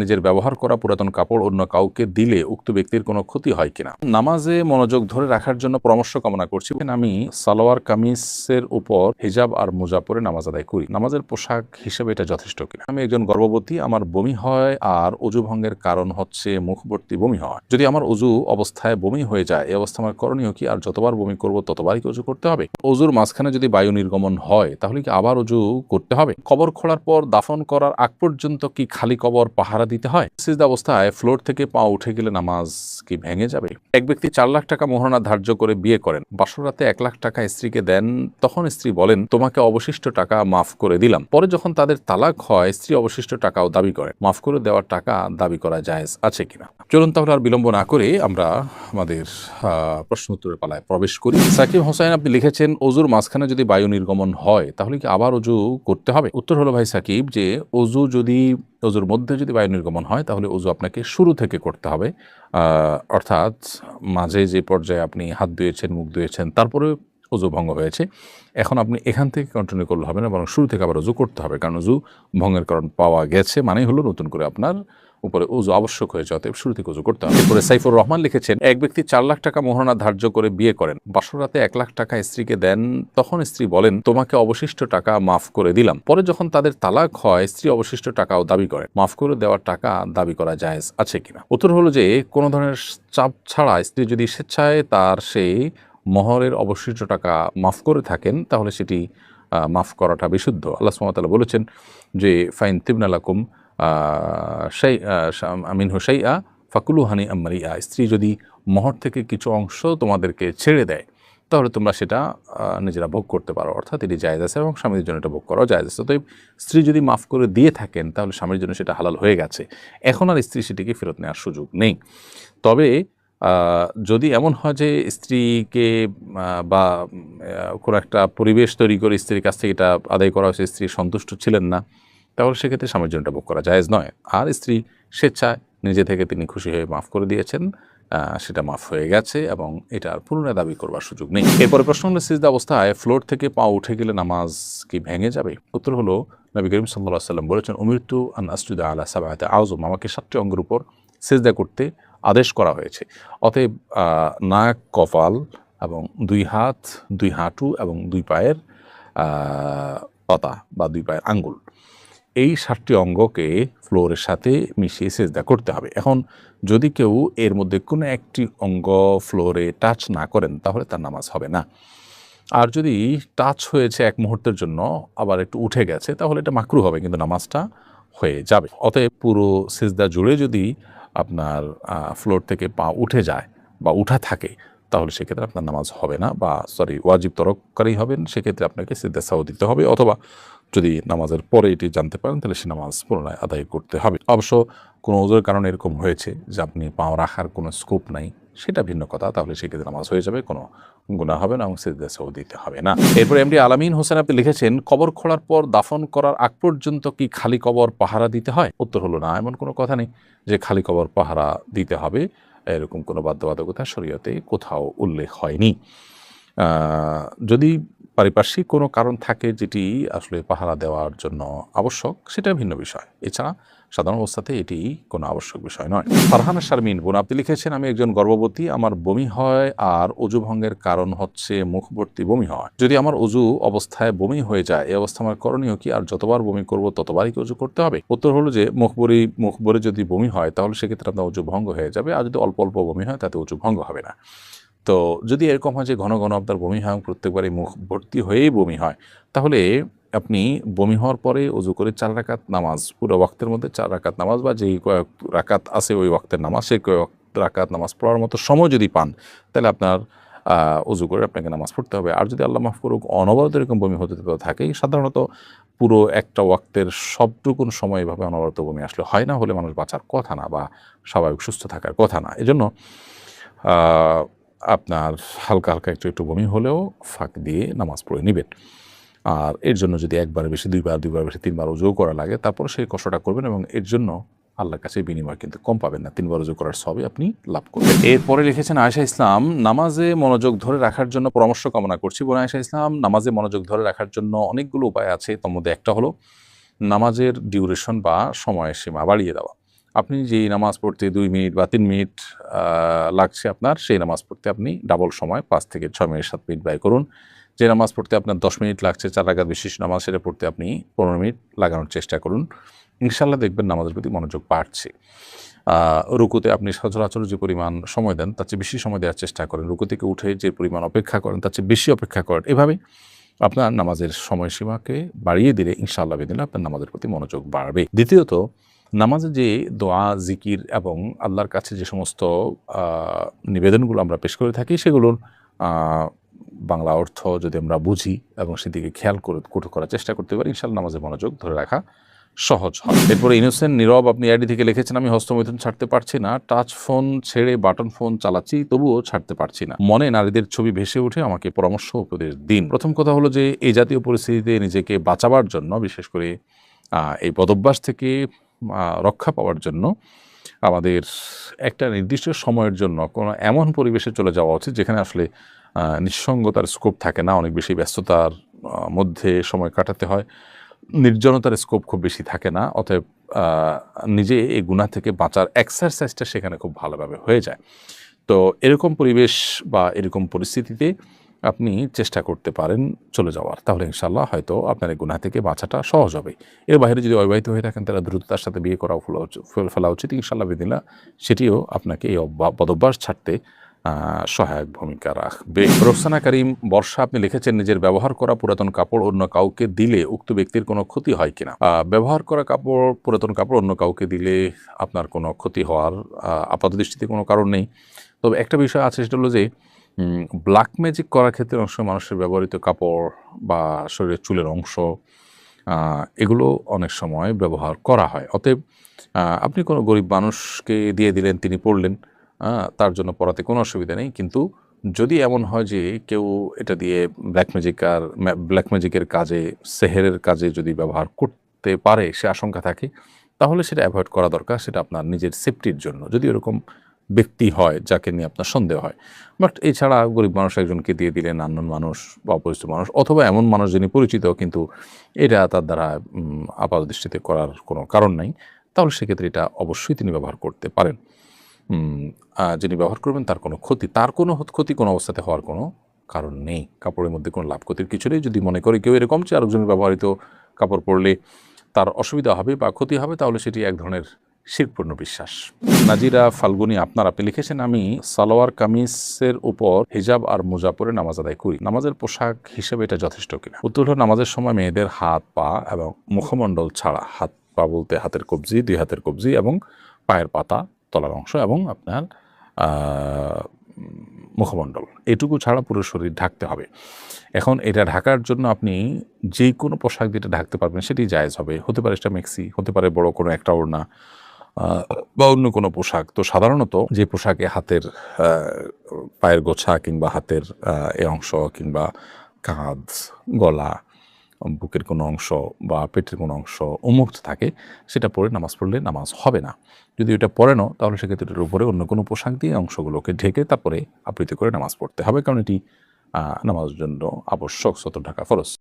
নিজের ব্যবহার করা পুরাতন কাপড় অন্য কাউকে দিলে উক্ত ব্যক্তির কোনো ক্ষতি হয় কিনা। নামাজে মনোযোগ ধরে রাখার জন্য পরামর্শ কামনা করছি। আমি সালোয়ার কামিজের উপর হিজাব আর মোজা পরে নামাজ আদায় করি, নামাজের পোশাক হিসেবে এটা যথেষ্ট কিনা। আমি একজন গর্ভবতী, আমার বমি হয় আর অজু ভঙ্গের কারণ হচ্ছে মুখভর্তি বমি হয়। যদি আমার অজু অবস্থায় বমি হয়ে যায়, এই অবস্থা আমার করণীয় কি? আর যতবার বমি করব ততবারই কি অজু করতে হবে? অজুর মাঝখানে যদি বায়ু নির্গমন হয় তাহলে কি আবার অজু করতে হবে? কবর খোঁড়ার পর দাফন করার আগ পর্যন্ত কি খালি কবর পাহারা দিতে হয়? সিজদা অবস্থায় ফ্লোর থেকে পা উঠে গেলে নামাজ কি ভেঙে যাবে? এক ব্যক্তি 4 লাখ টাকা মোহরানা ধার্য করে বিয়ে করেন, বাসরাতে 1 লাখ টাকা স্ত্রীকে দেন, তখন স্ত্রী বলেন তোমাকে অবশিষ্ট টাকা মাফ করে দিলাম। পরে যখন তাদের তালাক হয়, স্ত্রী অবশিষ্ট টাকাও দাবি করেন, মাফ করে দেওয়ার টাকা দাবি করা জায়েজ আছে কিনা? চলুন তাহলে আর বিলম্ব না করে আমরা আমাদের প্রশ্ন উত্তরের পালায় প্রবেশ করি। সাকিব হোসেন আপনি লিখেছেন, অজুর মাঝখানে যদি বায়ু নির্গমন হয় তাহলে কি আবার অজু করতে হবে? উত্তর হলো ভাই সাকিব, যে অজুর মধ্যে যদি বায়ু নির্গমন হয় তাহলে অজু আপনাকে শুরু থেকে করতে হবে। অর্থাৎ মাঝে যে পর্যায়ে আপনি হাত ধুয়েছেন, মুখ ধুয়েছেন, তারপরে অজু ভঙ্গ হয়েছে, এখন আপনি এখান থেকে কন্টিনিউ করলে হবে না, বরং শুরু থেকে আবার অজু করতে হবে। কারণ অজু ভঙ্গের কারণ পাওয়া গেছে মানেই হলো নতুন করে আপনার উপরে অজু আবশ্যক হয়েছে, অতএব শুরু থেকে অজু করতে হবে। এরপরে সাইফুর রহমান লিখেছেন, এক ব্যক্তি 4 লাখ টাকা মোহরানা ধার্য করে বিয়ে করেন, বাসরাতে 1 লাখ টাকা স্ত্রীকে দেন, তখন স্ত্রী বলেন তোমাকে অবশিষ্ট টাকা মাফ করে দিলাম। পরে যখন তাদের তালাক হয়, স্ত্রী অবশিষ্ট টাকাও দাবি করে, মাফ করে দেওয়ার টাকা দাবি করা জায়েজ আছে কিনা? উত্তর হলো যে কোনো ধরনের চাপ ছাড়া স্ত্রী যদি স্বেচ্ছায় তার সেই মহরের অবশিষ্ট টাকা মাফ করে থাকেন তাহলে সেটি মাফ করাটা বিশুদ্ধ। আল্লাহ সুবহানাহু ওয়া তাআলা বলেছেন যে ফাইন তিবনা লাকুম মিনহু শাইআ ফাকুলু হানিআম মারিআ, স্ত্রী যদি মহর থেকে কিছু অংশ তোমাদেরকে ছেড়ে দেয় তাহলে তোমরা সেটা নিজেরা ভোগ করতে পারো, অর্থাৎ এটি জায়েজ আছে এবং স্বামীর জন্য এটা ভোগ করাও জায়েজ আছে। অতএব স্ত্রী যদি মাফ করে দিয়ে থাকেন তাহলে স্বামীর জন্য সেটা হালাল হয়ে গেছে, এখন আর স্ত্রী সেটিকে ফেরত নেওয়ার সুযোগ নেই। তবে যদি এমন হয় যে স্ত্রীকে বা কোনো একটা পরিবেশ তৈরি করে স্ত্রীর কাছ থেকে এটা আদায় করা হয়েছে, স্ত্রী সন্তুষ্ট ছিলেন না, তাহলে সেক্ষেত্রে স্বামীর জন্য এটা ভোগ করা জায়েজ নয়। আর স্ত্রী স্বেচ্ছায় নিজে থেকে তিনি খুশি হয়ে মাফ করে দিয়েছেন, সেটা মাফ হয়ে গেছে এবং এটার পুনরায় দাবি করবার সুযোগ নেই। এরপরে প্রশ্ন হলো, সিজদা অবস্থায় ফ্লোর থেকে পা উঠে গেলে নামাজ কি ভেঙে যাবে? উত্তর হলো, নবী করিম সাল্লাল্লাহু আলাইহি ওয়াসাল্লাম বলেছেন, উমিরতু আন আসজুদা আলা সাবআতি আযম, আমাকে 7টি অঙ্গের উপর সিজদা করতে আদেশ করা হয়েছে। অতএব নাক, কপাল এবং 2 হাত, 2 হাঁটু এবং 2 পায়ের পাতা বা 2 পায়ের আঙ্গুল, এই 7টি অঙ্গকে ফ্লোরের সাথে মিশিয়ে সিজদা করতে হবে। এখন যদি কেউ এর মধ্যে কোনো একটি অঙ্গ ফ্লোরে টাচ না করেন তাহলে তার নামাজ হবে না। আর যদি টাচ হয়েছে এক মুহূর্তের জন্য আবার একটু উঠে গেছে তাহলে এটা মাকরুহ হবে, কিন্তু নামাজটা হয়ে যাবে। অতএব পুরো সিজদা জুড়ে যদি আপনার ফ্লোর থেকে পা উঠে যায় বা উঠা থাকে তাহলে সেক্ষেত্রে আপনার নামাজ হবে না, বা ওয়াজিব তরককারী হবেন, সেক্ষেত্রে আপনাকে সিজদা সাহু দিতে হবে, অথবা যদি নামাজের পরে এটি জানতে পারেন তাহলে সে নামাজ পুনরায় আদায় করতে হবে। অবশ্য কোনো ওজোর কারণে এরকম হয়েছে যে আপনি পাও রাখার কোনো স্কোপ নাই, সেটা ভিন্ন কথা, তাহলে সেক্ষেত্রে নামাজ হয়ে যাবে, কোনো গুনাহ হবে না এবং সিজদা সাহু দিতে হবে না। এরপর এমডি আলামিন হোসেন আপনি লিখেছেন, কবর খোঁড়ার পর দাফন করার আগ পর্যন্ত কি খালি কবর পাহারা দিতে হয়? উত্তর হলো না, এমন কোনো কথা নেই যে খালি কবর পাহারা দিতে হবে, এরকম কোনো বাধ্যবাধকতা শরীয়তে কোথাও উল্লেখ হয়নি। যদি পারিপার্শ্বিক কোনো কারণ থাকে যেটি আসলে পাহারা দেওয়ার জন্য আবশ্যক, সেটা ভিন্ন বিষয়, এছাড়া সাধারণ অবস্থাতে এটি কোনো আবশ্যক বিষয় নয়। ফারহানা শারমিন বোন আপনি লিখেছেন, আমি একজন গর্ভবতী, আমার বমি হয় আর অজু ভঙ্গের কারণ হচ্ছে মুখভর্তি বমি হয়। যদি আমার অজু অবস্থায় বমি হয়ে যায়, এই অবস্থা আমার করণীয় কি? আর যতবার বমি করব ততবারই কি অজু করতে হবে? উত্তর হলো যে মুখ ভরে যদি বমি হয় তাহলে সেক্ষেত্রে আপনার অজু ভঙ্গ হয়ে যাবে, আর যদি অল্প অল্প বমি হয় তাতে অজু ভঙ্গ হবে না। তো যদি এরকম হয় যে ঘন ঘন আপনার বমি হয়, প্রত্যেকবারই মুখ ভর্তি হয়েই বমি হয়, তাহলে আপনি বমি হওয়ার পরে অজু করে 4 রাকাত নামাজ, পুরো ওয়াক্তের মধ্যে 4 রাকাত নামাজ বা যেই কয়েক রাকাত আছে ওই ওয়াক্তের নামাজ, সেই কয়েক রাকাত নামাজ পড়ার মতো সময় যদি পান তাহলে আপনার অজু করে আপনাকে নামাজ পড়তে হবে। আর যদি আল্লাহ মাফ করুক অনবরত এরকম বমি হতে থাকেই, সাধারণত পুরো একটা ওয়াক্তের সবটুকুন সময় এভাবে অনবরত বমি আসলে হয় না, হলে মানুষ বাঁচার কথা না বা স্বাভাবিক সুস্থ থাকার কথা না। এজন্য আপনার হালকা হালকা একটু বমি হলেও ফাঁক দিয়ে নামাজ পড়ে নেবেন। আর এর জন্য যদি একবারের বেশি 2 বার বেশি 3 বার অজুও করা লাগে, তারপর সেই কষ্টটা করবেন এবং এর জন্য আল্লাহর কাছে বিনিময় কিন্তু কম পাবেন না, 3 বার অজু করার সবই আপনি লাভ করবেন। এরপরে লিখেছেন আয়েশা ইসলাম, নামাজে মনোযোগ ধরে রাখার জন্য পরামর্শ কামনা করছি। বোন আয়েশা ইসলাম, নামাজে মনোযোগ ধরে রাখার জন্য অনেকগুলো উপায় আছে, তার মধ্যে একটা হলো নামাজের ডিউরেশন বা সময়ের সীমা বাড়িয়ে দেওয়া। আপনি যেই নামাজ পড়তে 2 মিনিট বা 3 মিনিট লাগছে আপনার, সেই নামাজ পড়তে আপনি ডাবল সময় 5 থেকে 6 মিনিট 7 মিনিট ব্যয় করুন। যে নামাজ পড়তে আপনার 10 মিনিট লাগছে 4 রাকাত বিশিষ্ট নামাজ, সেটা পড়তে আপনি 15 মিনিট লাগানোর চেষ্টা করুন। ইনশাআল্লাহ দেখবেন নামাজের প্রতি মনোযোগ বাড়ছে। রুকুতে আপনি সচরাচর যে পরিমাণ সময় দেন তার চেয়ে বেশি সময় দেওয়ার চেষ্টা করেন। রুকু থেকে উঠে যে পরিমাণ অপেক্ষা করেন তার চেয়ে বেশি অপেক্ষা করেন। এভাবে আপনার নামাজের সময়সীমাকে বাড়িয়ে দিলে ইনশাআল্লাহ বিদিনিল্লাহ আপনার নামাজের প্রতি মনোযোগ বাড়বে। দ্বিতীয়ত, নামাজে যে দোয়া, জিকির এবং আল্লাহর কাছে যে সমস্ত নিবেদনগুলো আমরা পেশ করে থাকি, সেগুলোর বাংলা অর্থ যদি আমরা বুঝি এবং সেদিকে খেয়াল করার চেষ্টা করতে পারি, ইনশাআল্লাহ নামাজের মনোযোগ ধরে রাখা সহজ হয়। এরপরে ইনোসেন্ট নীরব, আপনি আইডি থেকে লিখেছেন, আমি হস্তমৈথুন ছাড়তে পারছি না, টাচ ফোন ছেড়ে বাটন ফোন চালাচ্ছি, তবুও ছাড়তে পারছি না, মনে নারীদের ছবি ভেসে উঠে, আমাকে পরামর্শ উপদেশ দিন। প্রথম কথা হলো যে এই জাতীয় পরিস্থিতিতে নিজেকে বাঁচাবার জন্য, বিশেষ করে এই বদভ্যাস থেকে রক্ষা পাওয়ার জন্য আমাদের একটা নির্দিষ্ট সময়ের জন্য কোনো এমন পরিবেশে চলে যাওয়া উচিত যেখানে আসলে নিঃসঙ্গতার স্কোপ থাকে না, অনেক বেশি ব্যস্ততার মধ্যে সময় কাটাতে হয়, নির্জনতার স্কোপ খুব বেশি থাকে না। অতএব নিজে এই গুনাহ থেকে বাঁচার এক্সারসাইজটা সেখানে খুব ভালোভাবে হয়ে যায়। তো এরকম পরিবেশ বা এরকম পরিস্থিতিতে আপনি চেষ্টা করতে পারেন চলে যাওয়ার, তাহলে ইনশাআল্লাহ হয়তো আপনার এই গুনাহ থেকে বাঁচাটা সহজ হবে। এর বাইরে যদি অবিবাহিত হয়ে থাকেন তারা দ্রুততার সাথে বিয়ে করা ফেলা উচিত, ইনশাআল্লাহ বিদিনিল্লাহ সেটিও আপনাকে এই বদভ্যাস ছাড়তে সহায়ক ভূমিকা রাখবে। রোকসানা করিম বর্ষা, আপনি লিখেছেন, নিজের ব্যবহার করা পুরাতন কাপড় অন্য কাউকে দিলে উক্ত ব্যক্তির কোনো ক্ষতি হয় কিনা? ব্যবহার করা পুরাতন কাপড় অন্য কাউকে দিলে আপনার কোনো ক্ষতি হওয়ার আপাতদৃষ্টিতে কোনো কারণ নেই। তবে একটা বিষয় আছে, সেটা হলো যে ব্ল্যাক ম্যাজিক করার ক্ষেত্রে অনেক সময় মানুষের ব্যবহৃত কাপড় বা শরীরের চুলের অংশ এগুলো অনেক সময় ব্যবহার করা হয়। অতএব আপনি কোনো গরিব মানুষকে দিয়ে দিলেন, তিনি পড়লেন, তার জন্য পড়াতে কোনো অসুবিধা নেই। কিন্তু যদি এমন হয় যে কেউ এটা দিয়ে ব্ল্যাক ম্যাজিকের কাজে, সেহেরের কাজে যদি ব্যবহার করতে পারে, সে আশঙ্কা থাকে, তাহলে সেটা অ্যাভয়েড করা দরকার। সেটা আপনার নিজের সেফটির জন্য, যদি এরকম ব্যক্তি হয় যাকে নিয়ে আপনার সন্দেহ হয়। বাট এছাড়া গরিব মানুষ একজনকে দিয়ে দিলেন, আননোন মানুষ বা অপরিচিত মানুষ, অথবা এমন মানুষ যিনি পরিচিত কিন্তু এটা তার দ্বারা আপাতদৃষ্টিতে করার কোনো কারণ নাই, তাহলে সেক্ষেত্রে এটা অবশ্যই তিনি ব্যবহার করতে পারেন। যিনি ব্যবহার করবেন তার কোনো ক্ষতি কোনো অবস্থাতে হওয়ার কোনো কারণ নেই। কাপড়ের মধ্যে কোনো লাভ ক্ষতির কিছু নেই। যদি মনে করে কেউ এরকম যে আরেকজনের ব্যবহৃত কাপড় পরলে তার অসুবিধা হবে বা ক্ষতি হবে, তাহলে সেটি এক ধরনের শিরকপূর্ণ বিশ্বাস। নাজিরা ফাল্গুনি, আপনি লিখেছেন, আমি সালোয়ার কামিজের উপর হিজাব আর মোজা পরে নামাজ আদায় করি, নামাজের পোশাক হিসেবে এটা যথেষ্ট কিনা? উত্তর হলো, নামাজের সময় মেয়েদের হাত, পা এবং মুখমণ্ডল ছাড়া, হাত পা বলতে হাতের কবজি, 2 হাতের কবজি এবং পায়ের পাতা, তলার অংশ এবং আপনার মুখমণ্ডল, এটুকু ছাড়া পুরো শরীর ঢাকতে হবে। এখন এটা ঢাকার জন্য আপনি যে কোনো পোশাক যেটা ঢাকতে পারবেন সেটি জায়েজ হবে। হতে পারে সেটা মেক্সি, হতে পারে বড় কোনো একটা ওড়না বা অন্য কোনো পোশাক। তো সাধারণত যে পোশাকে হাতের পায়ের গোছা কিংবা হাতের এ অংশ কিংবা কাঁধ, গলা, বুকের কোনো অংশ বা পেটের কোনো অংশ উন্মুক্ত থাকে, সেটা পরে নামাজ পড়লে নামাজ হবে না। যদি ওটা পরে নাও, তাহলে সেক্ষেত্রে এটার উপরে অন্য কোনো পোশাক দিয়ে অংশগুলোকে ঢেকে তারপরে আবৃত্তি করে নামাজ পড়তে হবে, কারণ এটি নামাজের জন্য আবশ্যক, সতর ঢাকা ফরজ।